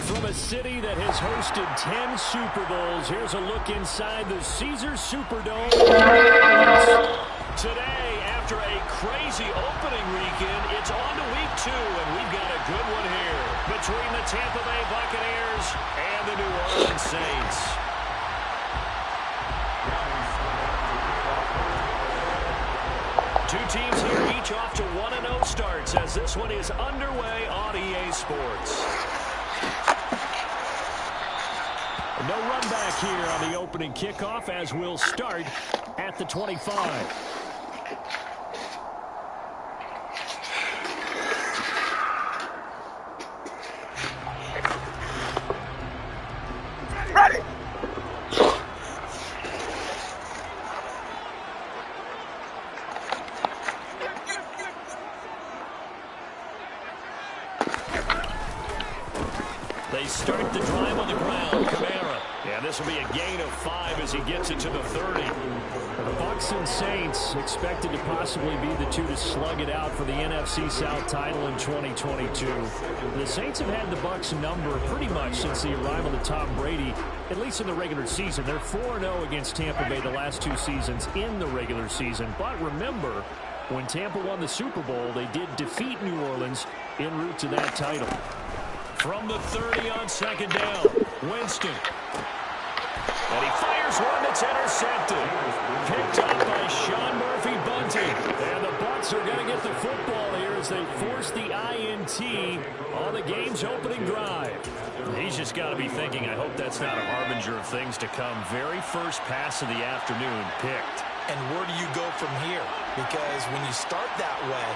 From a city that has hosted 10 Super Bowls, here's a look inside the Caesars Superdome. Today, after a crazy opening weekend, it's on to week 2, and we've got a good one here between the Tampa Bay Buccaneers and the New Orleans Saints. Two teams here, each off to 1-0 starts, as this one is underway on EA Sports. No run back here on the opening kickoff, as we'll start at the 25. Ready. They start the drive on the ground. Kamara. And this will be a gain of 5 as he gets it to the 30. The Bucs and Saints expected to possibly be the two to slug it out for the NFC South title in 2022. The Saints have had the Bucs number pretty much since the arrival of Tom Brady, at least in the regular season. They're 4-0 against Tampa Bay the last 2 seasons in the regular season. But remember, when Tampa won the Super Bowl, they did defeat New Orleans en route to that title. From the 30 on second down, Winston. And he fires one that's intercepted. Picked up by Sean Murphy-Bunting. And the Bucs are going to get the football here as they force the INT on the game's opening drive. He's just got to be thinking, I hope that's not a harbinger of things to come. Very first pass of the afternoon picked. And where do you go from here? Because when you start that way,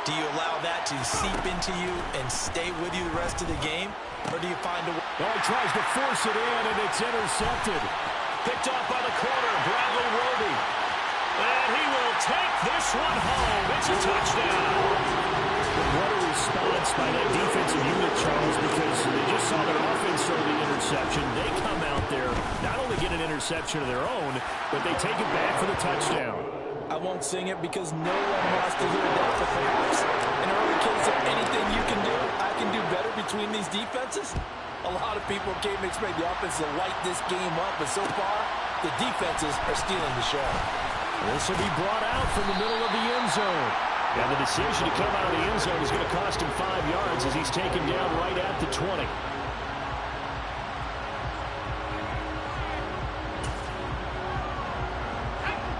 do you allow that to seep into you and stay with you the rest of the game? Or do you find a way? Well, he tries to force it in, and it's intercepted. Picked off by the corner, Bradley Roby. And he will take this one home. It's a touchdown. What a response by that defensive unit, Charles, because they just saw their offense throw the interception. They come out there, not only get an interception of their own, but they take it back for the touchdown. I won't sing it because no one wants to hear that, but perhaps in early case of anything you can do, I can do better between these defenses. A lot of people came to expect the offense to light this game up, but so far, the defenses are stealing the show. This will be brought out from the middle of the end zone. And the decision to come out of the end zone is going to cost him 5 yards as he's taken down right at the 20.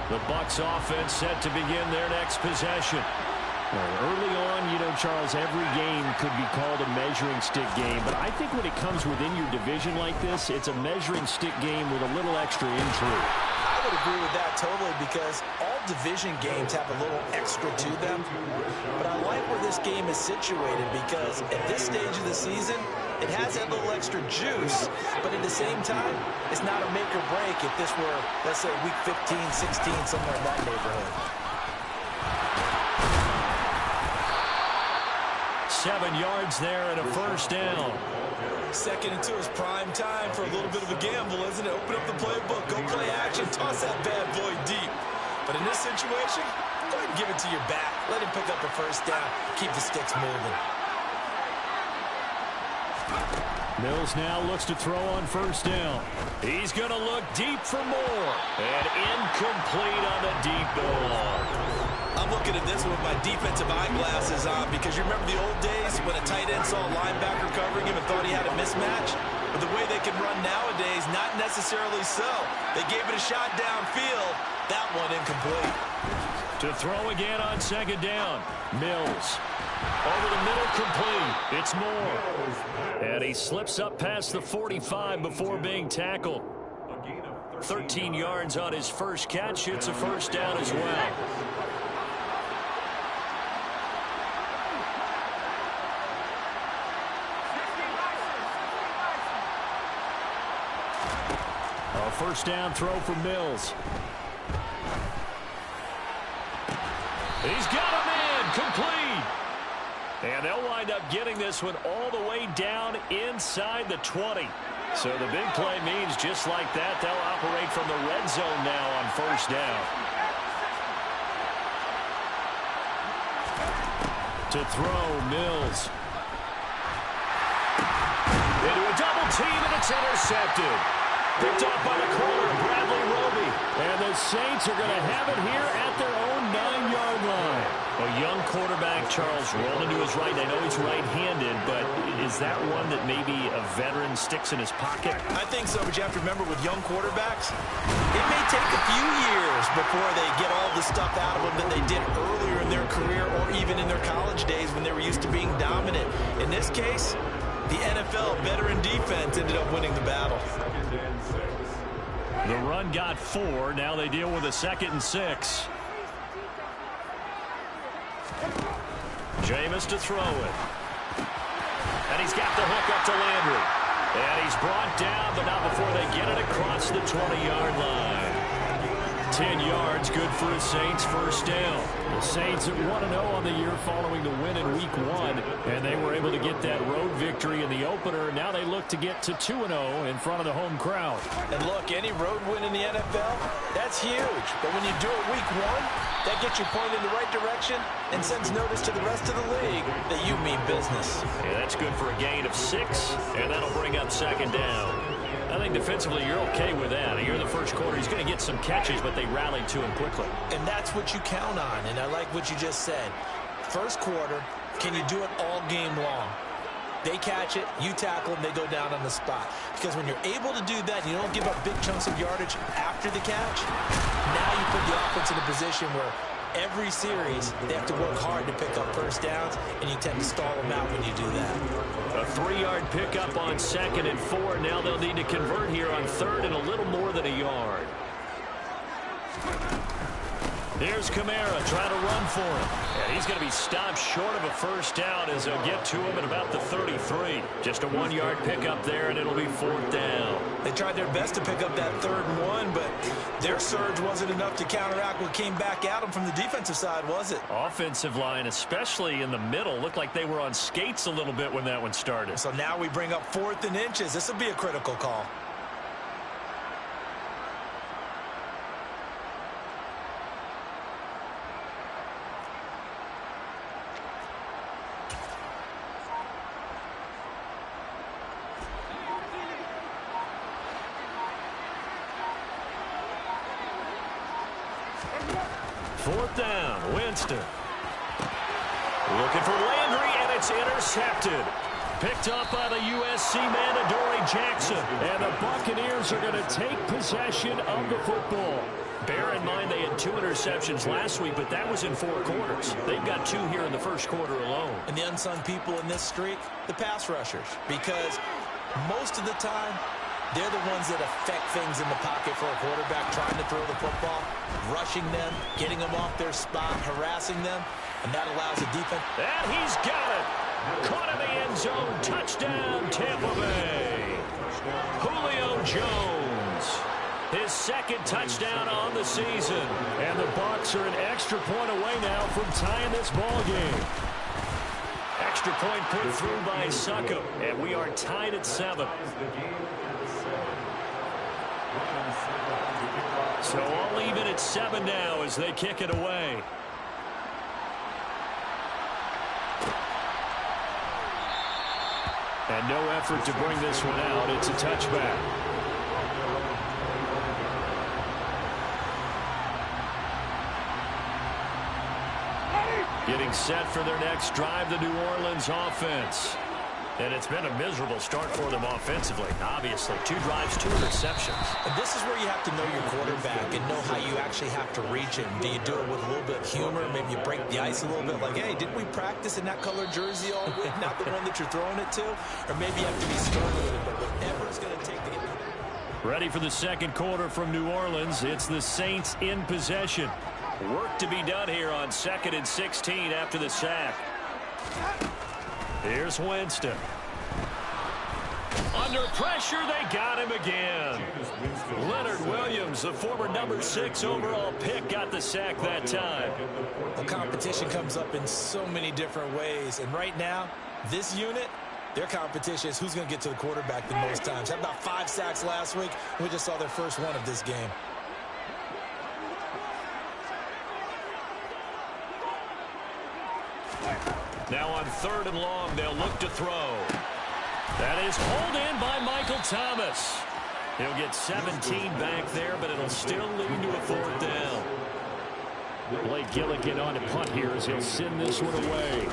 The Bucs offense set to begin their next possession. Well, early on, you know, Charles, every game could be called a measuring stick game. But I think when it comes within your division like this, it's a measuring stick game with a little extra intrigue. I would agree with that totally because all division games have a little extra to them. But I like where this game is situated because at this stage of the season, it has that little extra juice, but at the same time, it's not a make or break if this were, let's say, week 15, 16, somewhere in that neighborhood. 7 yards there and a first down. 2nd and 2 is prime time for a little bit of a gamble, isn't it? Open up the playbook, go play action, toss that bad boy deep. But in this situation, go ahead and give it to your back. Let him pick up a first down. Keep the sticks moving. Mills now looks to throw on first down. He's going to look deep for more. And incomplete on the deep ball. I'm looking at this with my defensive eyeglasses on because you remember the old days when a tight end saw a linebacker covering him and thought he had a mismatch? But the way they can run nowadays, not necessarily so. They gave it a shot downfield. That one incomplete. To throw again on second down. Mills. Over the middle, complete. It's Moore. And he slips up past the 45 before being tackled. 13 yards on his first catch. It's a first down as well. A first down throw for Mills. He's got him in, complete. And they'll wind up getting this one all the way down inside the 20. So the big play means just like that, they'll operate from the red zone now on first down. To throw, Mills. Into a double team, and it's intercepted. Picked off by the corner, Bradley Roby. And the Saints are going to have it here at their own 9-yard line. A young quarterback, Charles, rolling to his right. I know he's right-handed, but is that one that maybe a veteran sticks in his pocket? I think so, but you have to remember with young quarterbacks, it may take a few years before they get all the stuff out of them that they did earlier in their career or even in their college days when they were used to being dominant. In this case, the NFL veteran defense ended up winning the battle. The run got 4. Now they deal with a 2nd and 6. Jameis to throw it. And he's got the hook up to Landry. And he's brought down, but not before they get it across the 20-yard line. 10 yards, good for the Saints, first down. The Saints at 1-0 on the year following the win in Week 1, and they were able to get that road victory in the opener. Now they look to get to 2-0 in front of the home crowd. And look, any road win in the NFL, that's huge. But when you do it Week 1, that gets you pointed in the right direction and sends notice to the rest of the league that you mean business. Yeah, that's good for a gain of 6, and that'll bring up 2nd down. I think defensively you're okay with that. Here in the first quarter, he's going to get some catches, but they rallied to him quickly. And that's what you count on, and I like what you just said. First quarter, can you do it all game long? They catch it, you tackle them, they go down on the spot. Because when you're able to do that, you don't give up big chunks of yardage after the catch, now you put the offense in a position where every series, they have to work hard to pick up first downs, and you tend to stall them out when you do that. A 3-yard pickup on 2nd and 4. Now they'll need to convert here on 3rd and a little more than a yard. Here's Kamara trying to run for him. And he's going to be stopped short of a first down as they'll get to him at about the 33. Just a 1-yard pickup there, and it'll be 4th down. They tried their best to pick up that 3rd and 1, but their surge wasn't enough to counteract what came back at them from the defensive side, was it? Offensive line, especially in the middle, looked like they were on skates a little bit when that one started. So now we bring up 4th and inches. This will be a critical call. Fourth down, Winston. Looking for Landry, and it's intercepted. Picked up by the USC man, Adoree Jackson. And the Buccaneers are going to take possession of the football. Bear in mind they had 2 interceptions last week, but that was in 4 quarters. They've got 2 here in the first quarter alone. And the unsung people in this streak, the pass rushers. Because most of the time, they're the ones that affect things in the pocket for a quarterback trying to throw the football, rushing them, getting them off their spot, harassing them, and that allows the defense. And he's got it. Caught in the end zone. Touchdown, Tampa Bay. Julio Jones. His 2nd touchdown on the season. And the Bucs are an extra point away now from tying this ball game. Extra point put through by Succop. And we are tied at 7. So all even at 7 now as they kick it away. And no effort to bring this one out. It's a touchback. Getting set for their next drive, the New Orleans offense. And it's been a miserable start for them offensively. Obviously, 2 drives, 2 interceptions. And this is where you have to know your quarterback and know how you actually have to reach him. Do you do it with a little bit of humor? Maybe you break the ice a little bit. Like, hey, didn't we practice in that colored jersey all week? Not the one that you're throwing it to? Or maybe you have to be stern with it. But whatever it's going to take to get it. Ready for the second quarter from New Orleans. It's the Saints in possession. Work to be done here on 2nd and 16 after the sack. Here's Winston. Under pressure, they got him again. Leonard Williams, the former number 6 overall pick, got the sack that time. The competition comes up in so many different ways. And right now, this unit, their competition is who's going to get to the quarterback the most times. Had about 5 sacks last week. We just saw their first one of this game. Now on 3rd and long, they'll look to throw. That is pulled in by Michael Thomas. He'll get 17 back there, but it'll still lead to a 4th down. Blake Gillikin on to punt here as he'll send this one away.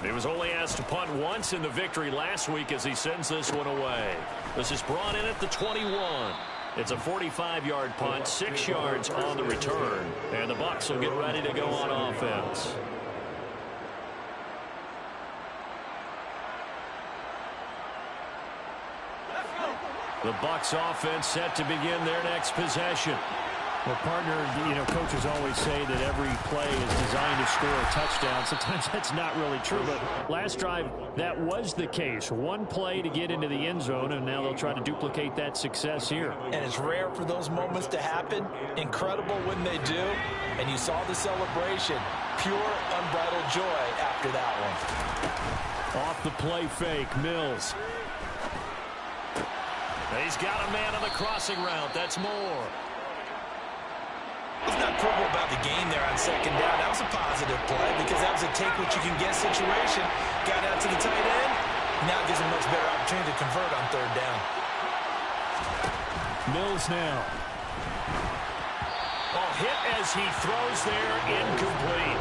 He was only asked to punt once in the victory last week as he sends this one away. This is brought in at the 21. It's a 45-yard punt, 6 yards on the return. And the Bucs will get ready to go on offense. The Bucs offense set to begin their next possession. Well, partner, coaches always say that every play is designed to score a touchdown. Sometimes that's not really true, but last drive, that was the case. One play to get into the end zone, and now they'll try to duplicate that success here. And it's rare for those moments to happen. Incredible when they do. And you saw the celebration. Pure, unbridled joy after that one. Off the play fake, Mills. He's got a man on the crossing route. That's Moore. Let's not quibble about the game there on 2nd down. That was a positive play because that was a take-what-you-can-get situation. Got out to the tight end. Now gives him a much better opportunity to convert on 3rd down. Mills now. Ball hit as he throws there, incomplete.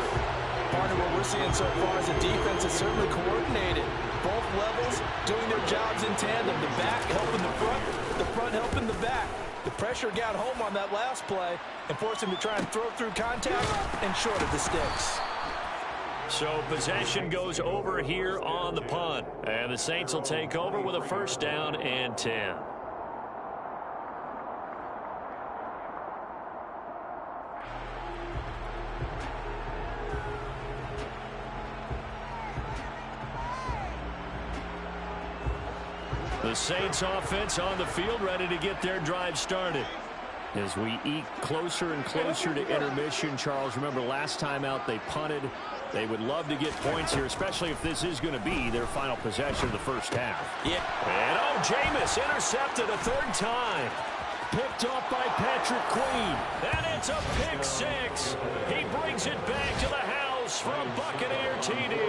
Part of what we're seeing so far is the defense is certainly coordinated. Both levels doing their jobs in tandem. The back helping the front helping the back. The pressure got home on that last play and forced him to try and throw through contact and short of the sticks. So possession goes over here on the punt. And the Saints will take over with a 1st down and 10. The Saints offense on the field ready to get their drive started. As we eke closer and closer to intermission, Charles, remember last time out they punted. They would love to get points here, especially if this is going to be their final possession of the 1st half. Yeah. And Jameis intercepted a 3rd time. Picked off by Patrick Queen. And it's a pick 6. He brings it back to the house from Buccaneer TD.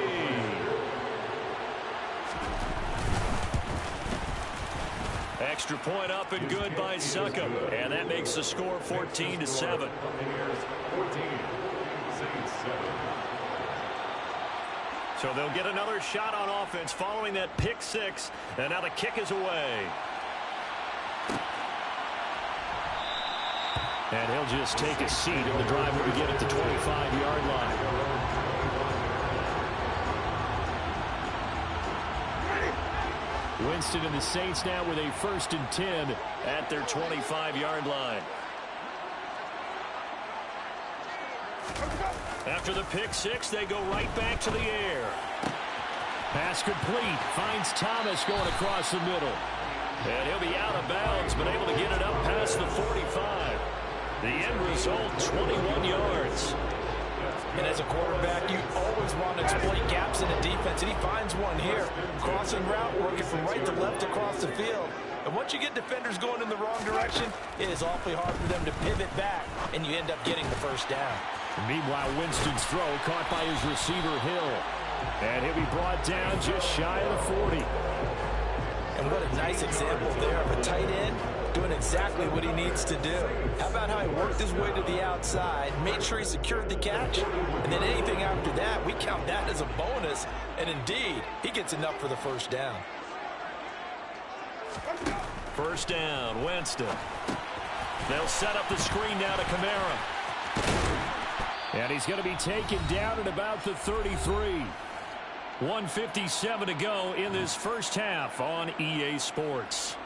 Extra point up and good by Succop. And that makes the score 14-7. So they'll get another shot on offense following that pick 6. And now the kick is away. And he'll just take a seat, and the drive will begin at the 25-yard line. Winston and the Saints now with a 1st and 10 at their 25-yard line. After the pick 6, they go right back to the air. Pass complete. Finds Thomas going across the middle. And he'll be out of bounds, but able to get it up past the 45. The end result, 21 yards. And as a quarterback, you always want to exploit gaps in the defense, and he finds one here. Crossing route, working from right to left across the field. And once you get defenders going in the wrong direction, it is awfully hard for them to pivot back, and you end up getting the 1st down. Meanwhile, Winston's throw caught by his receiver, Hill. And he'll be brought down just shy of the 40. And what a nice example there of a tight end doing exactly what he needs to do. How about how he worked his way to the outside, made sure he secured the catch, and then anything after that, we count that as a bonus. And indeed, he gets enough for the 1st down. 1st down, Winston. They'll set up the screen now to Kamara. And he's going to be taken down at about the 33. 1:57 to go in this 1st half on EA Sports.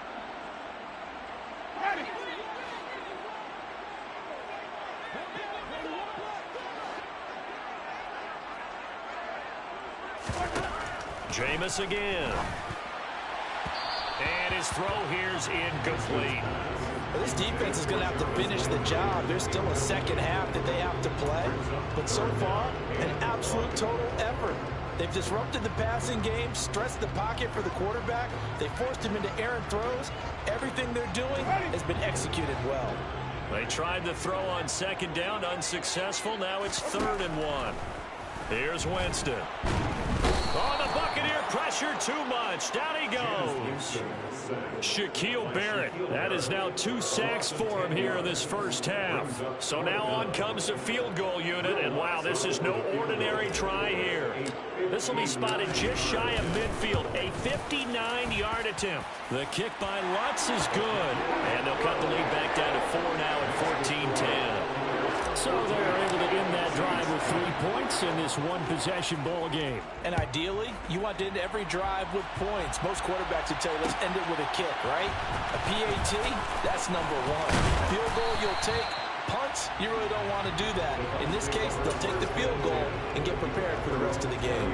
Jameis again. And his throw here's incomplete. Well, this defense is going to have to finish the job. There's still a second half that they have to play. But so far, an absolute total effort. They've disrupted the passing game, stressed the pocket for the quarterback. They forced him into errant throws. Everything they're doing has been executed well. They tried the throw on second down, unsuccessful. Now it's 3rd and 1. Here's Winston. Oh, the Buccaneer pressure too much. Down he goes. Shaquille Barrett. That is now 2 sacks for him here in this first half. So now on comes the field goal unit. And, wow, this is no ordinary try here. This will be spotted just shy of midfield. A 59-yard attempt. The kick by Lutz is good. And they'll cut the lead back down to 4 now at 14-10. So they're able to end that drive with 3 points in this one-possession ball game. And ideally, you want to end every drive with points. Most quarterbacks would tell you, let's end it with a kick, right? A PAT, that's number 1. Field goal you'll take. Punts, you really don't want to do that. In this case, they'll take the field goal and get prepared for the rest of the game.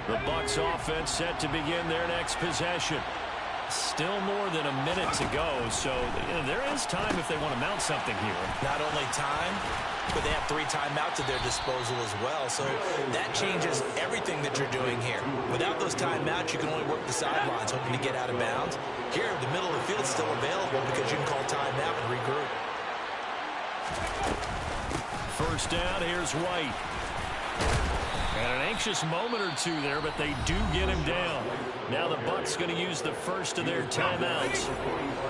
The Bucs offense set to begin their next possession. Still more than a minute to go, so there is time if they want to mount something here. Not only time, but they have 3 timeouts at their disposal as well, so that changes everything that you're doing here. Without those timeouts, you can only work the sidelines, hoping to get out of bounds. Here, the middle of the field is still available because you can call timeout and regroup. First down, here's White. And an anxious moment or two there, but they do get him down. Now the Bucs going to use the first of their timeouts,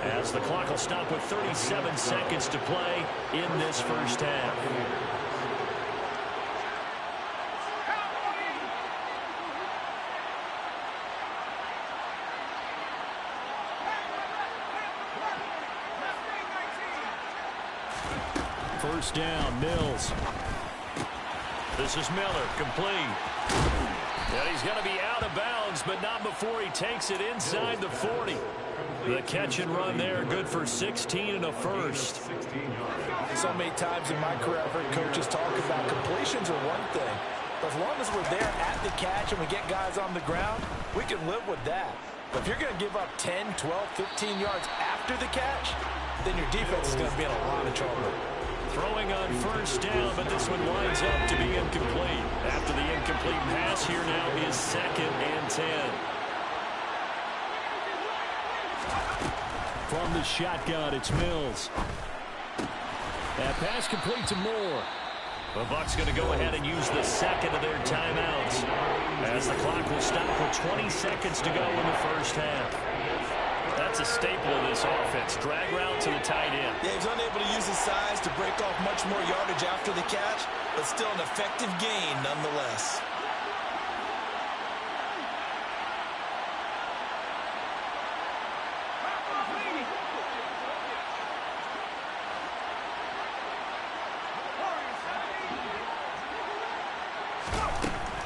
as the clock will stop with 37 seconds to play in this first half. First down, Mills. This is Miller, complete. And he's going to be out of bounds, but not before he takes it inside the 40. The catch and run there, good for 16 and a first. So many times in my career, I've heard coaches talk about completions are one thing. But as long as we're there at the catch and we get guys on the ground, we can live with that. But if you're going to give up 10, 12, 15 yards after the catch, then your defense is going to be in a lot of trouble. Throwing on first down, but this one lines up to be incomplete. After the incomplete pass, here now is 2nd and 10. From the shotgun, it's Mills. That pass complete to Moore. The Bucs going to go ahead and use the second of their timeouts, as the clock will stop with 20 seconds to go in the first half. That's a staple of this offense. Drag route to the tight end. Yeah, he's unable to use his size to break off much more yardage after the catch, but still an effective gain nonetheless.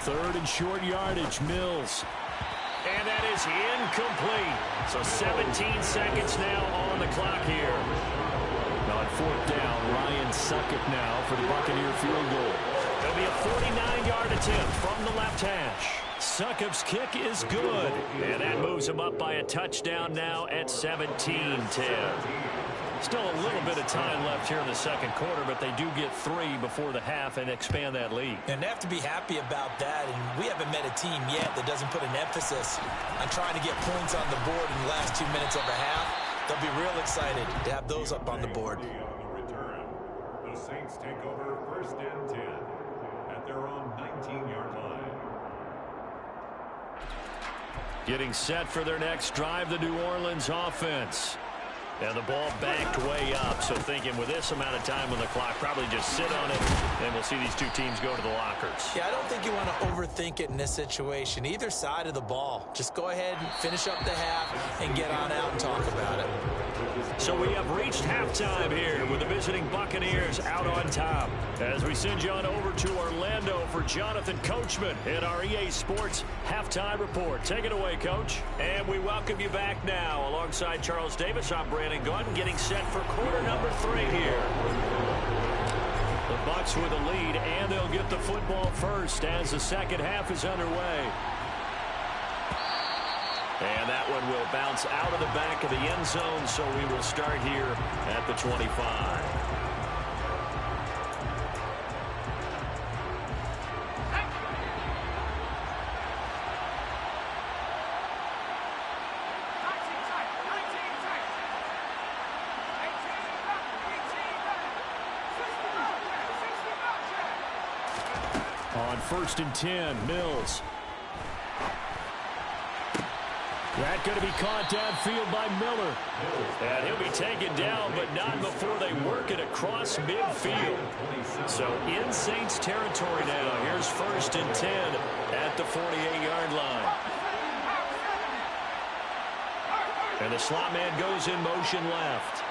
Third and short yardage, Mills. And that is incomplete. So 17 seconds now on the clock here. On 4th down, Ryan Succop now for the Buccaneer field goal. There'll be a 49-yard attempt from the left hash. Succop's kick is good. And that moves him up by a touchdown now at 17-10. Still a little bit of time left here in the second quarter, but they do get 3 before the half and expand that lead. And they have to be happy about that, and we haven't met a team yet that doesn't put an emphasis on trying to get points on the board in the last 2 minutes of a half. They'll be real excited to have those up on the board. The Saints take over 1st and 10 at their own 19-yard line. Getting set for their next drive, the New Orleans offense. And the ball backed way up, so thinking with this amount of time on the clock, probably just sit on it, and we'll see these two teams go to the lockers. Yeah, I don't think you want to overthink it in this situation. Either side of the ball. Just go ahead and finish up the half and get on out and talk about it. So we have reached halftime here with the visiting Buccaneers out on top. As we send you on over to Orlando for Jonathan Coachman in our EA Sports Halftime Report. Take it away, Coach. And we welcome you back now. Alongside Charles Davis, I'm Brandon Gaudin, getting set for quarter number 3 here. The Bucs Saints with a lead, and they'll get the football first as the second half is underway. And that one will bounce out of the back of the end zone, so we will start here at the 25. On 1st and 10, Mills. That going to be caught downfield by Miller. And he'll be taken down, but not before they work it across midfield. So in Saints territory now. Here's 1st and 10 at the 48-yard line. And the slot man goes in motion left.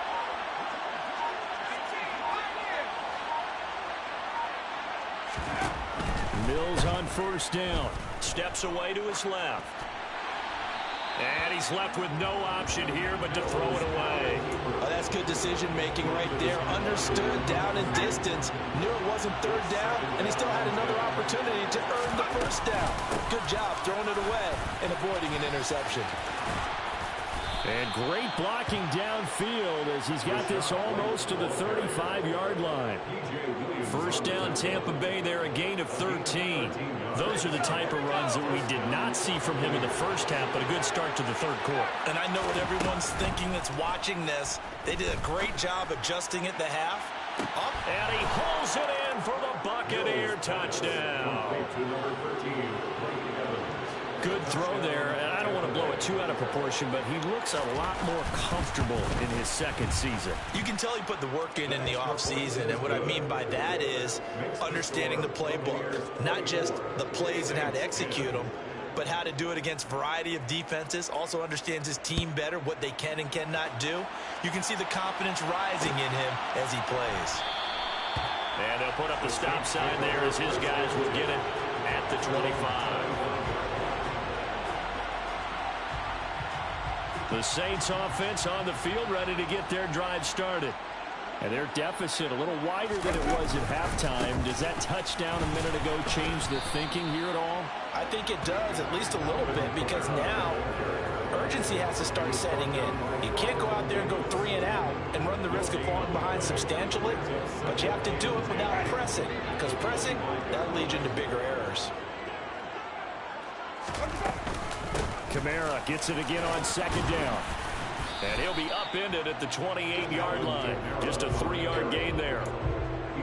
Mills on 1st down. Steps away to his left. And he's left with no option here but to throw it away. Oh, that's good decision-making right there. Understood down and distance. Knew it wasn't 3rd down, and he still had another opportunity to earn the 1st down. Good job throwing it away and avoiding an interception. And great blocking downfield as he's got this almost to the 35-yard line. 1st down Tampa Bay there, a gain of 13. Those are the type of runs that we did not see from him in the 1st half, but a good start to the 3rd quarter. And I know what everyone's thinking that's watching this. They did a great job adjusting at the half. Up, and he pulls it in for the Buccaneer touchdown. Good throw there, and I don't want to blow it too out of proportion, but he looks a lot more comfortable in his 2nd season. You can tell he put the work in the offseason, and what I mean by that is understanding the playbook, not just the plays and how to execute them, but how to do it against a variety of defenses. Also understands his team better, what they can and cannot do. You can see the confidence rising in him as he plays. And they'll put up the stop sign there as his guys will get it at the 25. The Saints offense on the field ready to get their drive started. And their deficit a little wider than it was at halftime. Does that touchdown a minute ago change the thinking here at all? I think it does, at least a little bit, because now urgency has to start setting in. You can't go out there and go 3 and out and run the risk of falling behind substantially, but you have to do it without pressing, because pressing, that'll lead you into bigger errors. Kamara gets it again on 2nd down. And he'll be upended at the 28-yard line. Just a 3-yard gain there.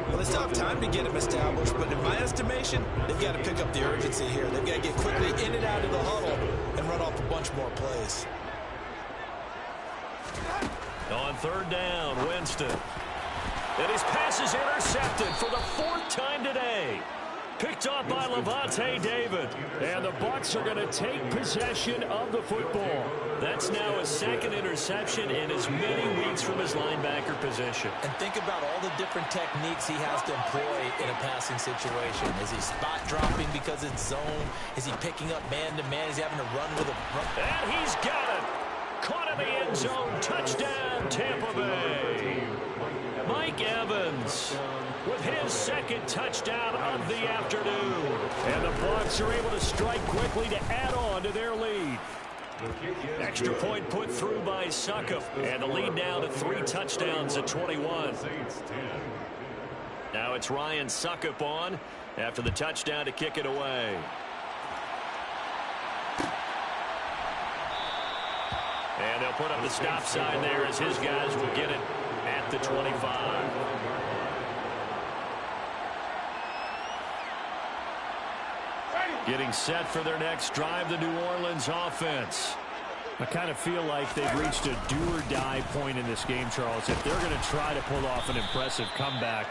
Well, they still have time to get him established, but in my estimation, they've got to pick up the urgency here. They've got to get quickly in and out of the huddle and run off a bunch more plays. On 3rd down, Winston. And his pass is intercepted for the 4th time today. Picked off by Lavonte David. And the Bucs are going to take possession of the football. That's now his 2nd interception in as many weeks from his linebacker position. And think about all the different techniques he has to employ in a passing situation. Is he spot dropping because it's zone? Is he picking up man-to-man? Is he having to run with a run? And he's got it. Caught in the end zone. Touchdown, Tampa Bay. Mike Evans with his 2nd touchdown of the afternoon. And the Bucs are able to strike quickly to add on to their lead. Extra point put through by Succop. And the lead now to 3 touchdowns at 21. Now it's Ryan Succop on after the touchdown to kick it away. And they'll put up the stop sign there as his guys will get it at the 25. Getting set for their next drive, the New Orleans offense. I kind of feel like they've reached a do-or-die point in this game, Charles. If they're going to try to pull off an impressive comeback,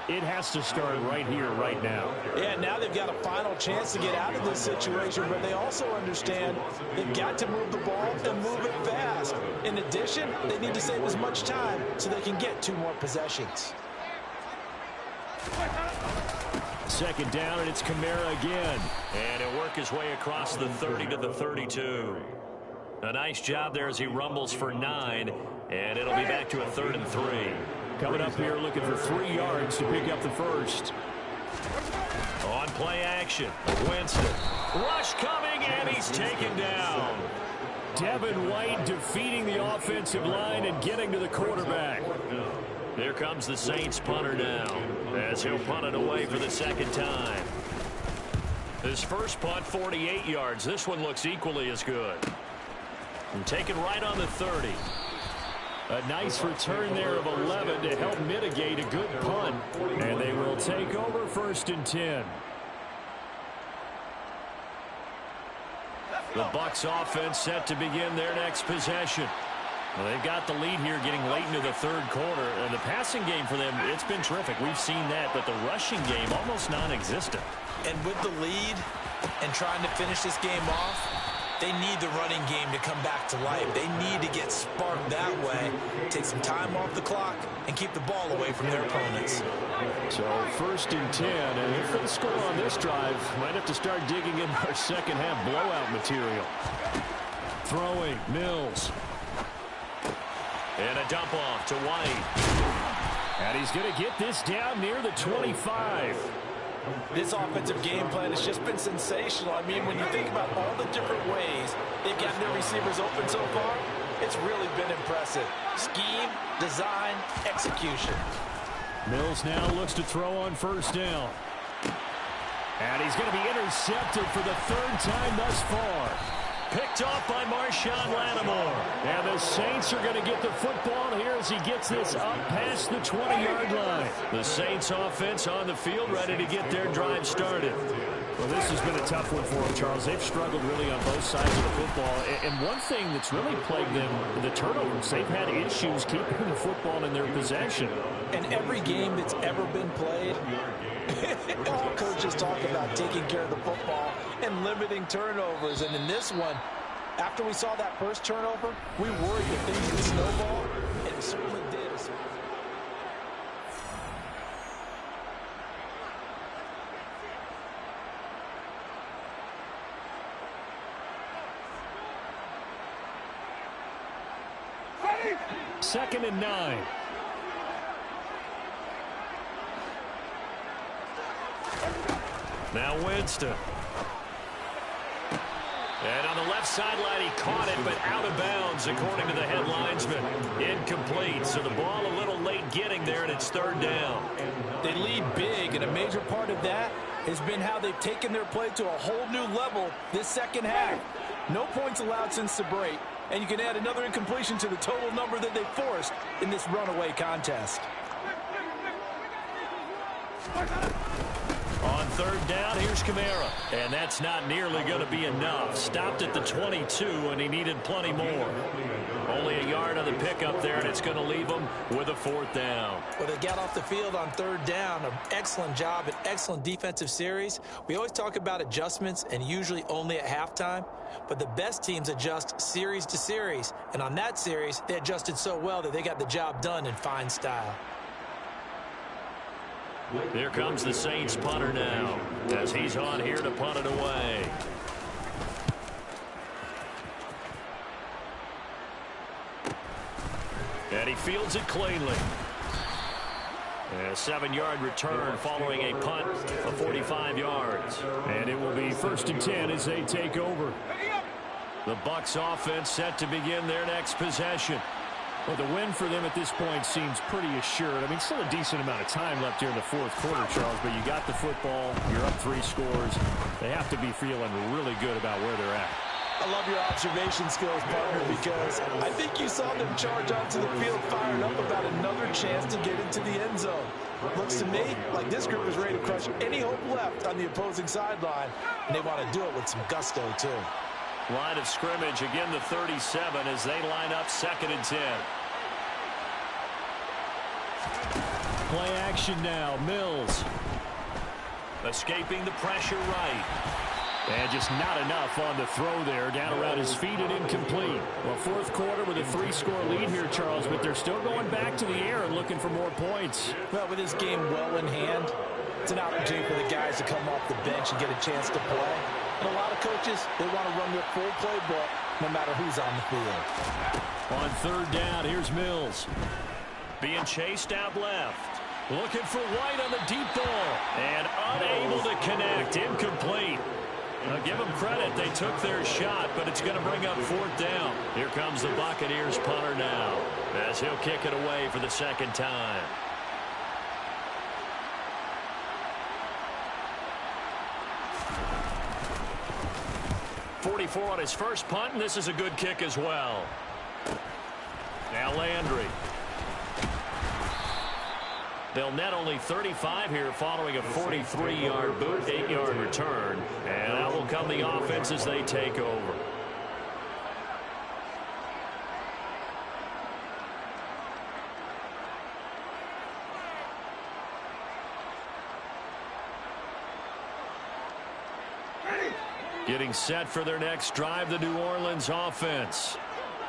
it has to start right here, right now. Yeah, now they've got a final chance to get out of this situation, but they also understand they've got to move the ball and move it fast. In addition, they need to save as much time so they can get 2 more possessions. 2nd down, and it's Kamara again. And he'll work his way across the 30 to the 32. A nice job there as he rumbles for 9, and it'll be back to a 3rd and 3. Coming up here looking for 3 yards to pick up the first. On play action, Winston. Rush coming, and he's taken down. Devin White defeating the offensive line and getting to the quarterback. Here comes the Saints punter now, as he'll punt it away for the second time. His first punt, 48 yards. This one looks equally as good. And taken right on the 30. A nice return there of 11 to help mitigate a good punt. And they will take over 1st and 10. The Bucs offense set to begin their next possession. Well, they've got the lead here getting late into the 3rd quarter. And the passing game for them, it's been terrific. We've seen that, but the rushing game almost non-existent. And with the lead and trying to finish this game off, they need the running game to come back to life. They need to get sparked that way, take some time off the clock, and keep the ball away from their opponents. So 1st and 10, and if they score on this drive, might have to start digging in our second half blowout material. Throwing, Mills. And a dump off to White. And he's going to get this down near the 25. This offensive game plan has just been sensational. I mean, when you think about all the different ways they've gotten their receivers open so far, it's really been impressive. Scheme, design, execution. Mills now looks to throw on 1st down. And he's going to be intercepted for the 3rd time thus far. Picked off by Marshawn Lattimore. And the Saints are going to get the football here as he gets this up past the 20-yard line. The Saints offense on the field ready to get their drive started. Well, this has been a tough one for them, Charles. They've struggled really on both sides of the football. And one thing that's really plagued them, the turnovers. They've had issues keeping the football in their possession. And every game that's ever been played, all coaches talk about taking care of the football and limiting turnovers. And in this one, after we saw that first turnover, we worried that things would snowball, and it certainly did. Second and 9. Now Winston. And on the left sideline, he caught it, but out of bounds, according to the head linesman. Incomplete, so the ball a little late getting there, and it's 3rd down. They lead big, and a major part of that has been how they've taken their play to a whole new level this second half. No points allowed since the break, and you can add another incompletion to the total number that they forced in this runaway contest. On 3rd down, here's Kamara. And that's not nearly going to be enough. Stopped at the 22, and he needed plenty more. Only a yard on the pickup there, and it's going to leave him with a 4th down. Well, they got off the field on 3rd down. An excellent job, an excellent defensive series. We always talk about adjustments, and usually only at halftime. But the best teams adjust series to series. And on that series, they adjusted so well that they got the job done in fine style. Here comes the Saints punter now, as he's on here to punt it away. And he fields it cleanly. And a 7-yard return following a punt of 45 yards. And it will be 1st and 10 as they take over. The Bucs offense set to begin their next possession. Well, the win for them at this point seems pretty assured. I mean, still a decent amount of time left here in the 4th quarter, Charles, but you got the football, you're up 3 scores. They have to be feeling really good about where they're at. I love your observation skills, partner, because I think you saw them charge onto the field fired up about another chance to get into the end zone. Looks to me like this group is ready to crush any hope left on the opposing sideline, and they want to do it with some gusto, too. Line of scrimmage, again the 37 as they line up 2nd and 10. Play action now, Mills. Escaping the pressure right. And just not enough on the throw there, down around his feet and incomplete. Well, 4th quarter with a 3-score lead here, Charles, but they're still going back to the air and looking for more points. Well, with this game well in hand, it's an opportunity for the guys to come off the bench and get a chance to play. And a lot of coaches, they want to run their full playbook no matter who's on the field. On 3rd down, here's Mills. Being chased out left. Looking for White on the deep ball. And unable to connect. Incomplete. Now give them credit. They took their shot, but it's going to bring up 4th down. Here comes the Buccaneers punter now, as he'll kick it away for the 2nd time. .44 on his first punt, and this is a good kick as well. Now Landry. They'll net only 35 here following a 43-yard boot, 8-yard return. And out will come the offense as they take over. Getting set for their next drive, the New Orleans offense.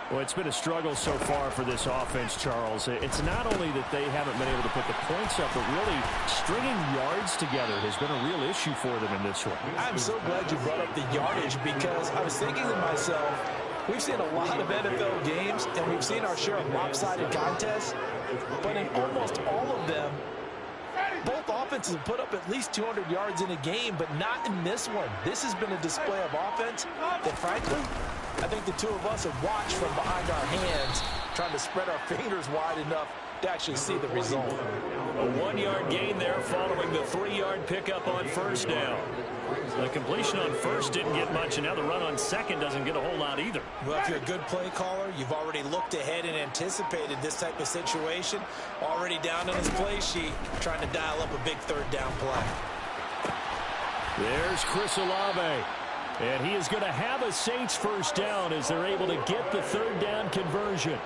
Well, it's been a struggle so far for this offense, Charles. It's not only that they haven't been able to put the points up, but really stringing yards together has been a real issue for them in this one. I'm so glad you brought up the yardage, because I was thinking to myself, we've seen a lot of NFL games, and we've seen our share of lopsided contests, but in almost all of them, both offenses have put up at least 200 yards in a game, but not in this one. This has been a display of offense that, frankly, I think the two of us have watched from behind our hands, trying to spread our fingers wide enough to actually see the result. A 1-yard gain there following the 3-yard pickup on 1st down. The completion on 1st didn't get much, and now the run on 2nd doesn't get a whole lot either. Well, if you're a good play caller, you've already looked ahead and anticipated this type of situation. Already down on his play sheet, trying to dial up a big 3rd down play. There's Chris Olave. And he is going to have a Saints 1st down as they're able to get the 3rd down conversion.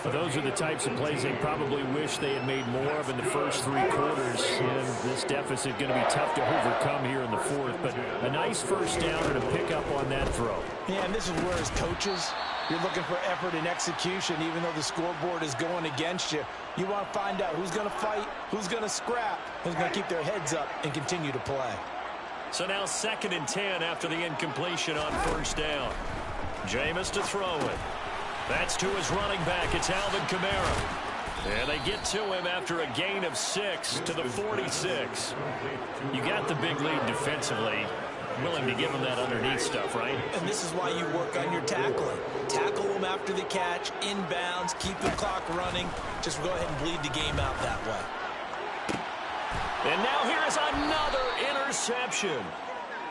But those are the types of plays they probably wish they had made more of in the first 3 quarters. And this deficit going to be tough to overcome here in the 4th. But a nice 1st down and a pickup on that throw. Yeah, and this is where, as coaches, you're looking for effort and execution. Even though the scoreboard is going against you, you want to find out who's going to fight, who's going to scrap, who's going to keep their heads up and continue to play. So now 2nd and 10 after the incompletion on 1st down. Jameis to throw it. That's to his running back. It's Alvin Kamara. And they get to him after a gain of 6 to the 46. You got the big lead defensively. Willing to give him that underneath stuff, right? And this is why you work on your tackling. Tackle him after the catch, inbounds, keep the clock running. Just go ahead and bleed the game out that way. And now here is another interception.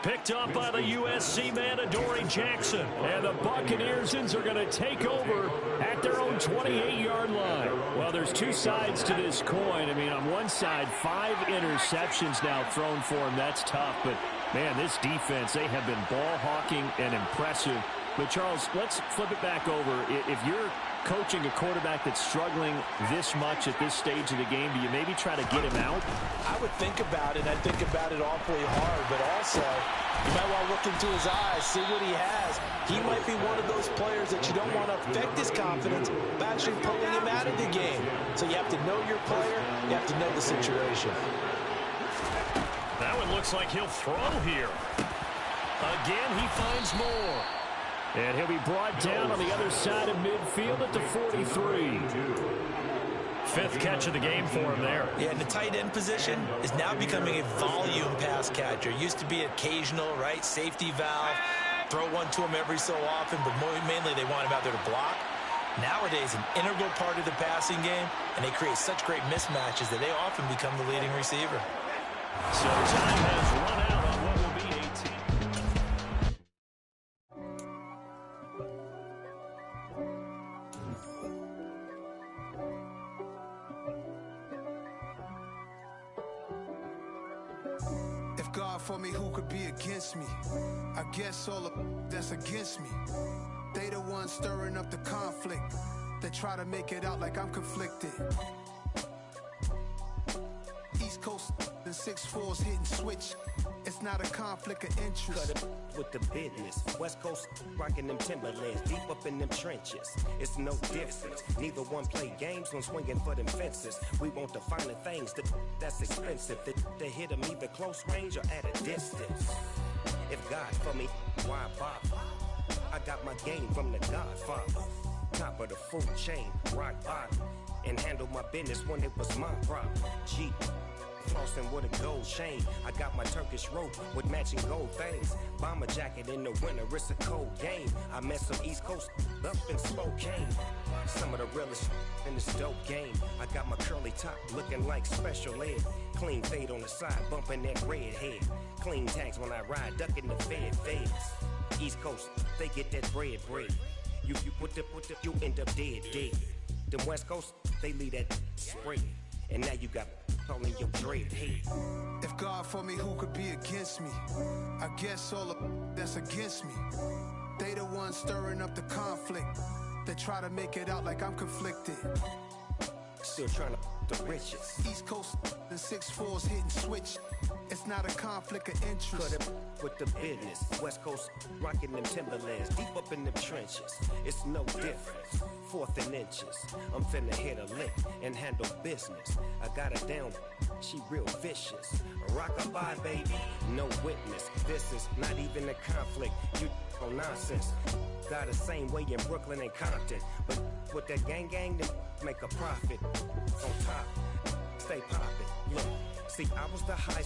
Picked up by the USC man, Adoree Jackson. And the Buccaneers are going to take over at their own 28-yard line. Well, there's 2 sides to this coin. I mean, on one side, 5 interceptions now thrown for him. That's tough. But, man, this defense, they have been ball hawking and impressive. But, Charles, let's flip it back over. If you're coaching a quarterback that's struggling this much at this stage of the game, do you maybe try to get him out? I would think about it. I think about it awfully hard, but also you might want to look into his eyes, see what he has. He might be one of those players that you don't want to affect his confidence by actually pulling him out of the game. So you have to know your player. You have to know the situation. That one looks like he'll throw here. Again, he finds more. And he'll be brought down on the other side of midfield at the 43. 5th catch of the game for him there. Yeah, and the tight end position is now becoming a volume pass catcher. Used to be occasional, right? Safety valve. Throw one to him every so often, but mainly they want him out there to block. Nowadays, an integral part of the passing game, and they create such great mismatches that they often become the leading receiver. So time has run out on what will be 18. God for me, who could be against me? I guess all of that's against me. They the ones stirring up the conflict. They try to make it out like I'm conflicted. East Coast and 6'4's hitting switch. It's not a conflict of interest. Cut it with the business. West Coast rocking them Timberlands, deep up in them trenches. It's no difference. Neither one play games when swinging for them fences. We want the finer things that's expensive. They hit them either close range or at a distance. If God for me, why bother? I got my game from the Godfather. Top of the food chain, rock bottom. and handle my business when it was my problem. G. Flossing with a gold chain. I got my Turkish rope with matching gold things. Bomber jacket in the winter, it's a cold game. I met some East Coast up in Spokane. Some of the realest in this dope game. I got my curly top looking like special ed. Clean fade on the side, bumping that red head. Clean tags when I ride, ducking the feds. East Coast, they get that bread. You you end up dead. The West Coast, they leave that spread. And now you got calling your dread head. If God for me, who could be against me? I guess all of that's against me. They the ones stirring up the conflict. They try to make it out like I'm conflicted. Still trying to the riches. East Coast and 6'4s hitting switch. It's not a conflict of interest. Cut it with the business. West Coast rocking them Timberlands, deep up in them trenches. It's no difference. 4th and inches. I'm finna hit a lick and handle business. I got her down. She real vicious. Rockabye, baby. No witness. This is not even a conflict. You on nonsense. Got the same way in Brooklyn and Compton. But with that gang, then make a profit. On top, stay poppin'. Look, see, I was the high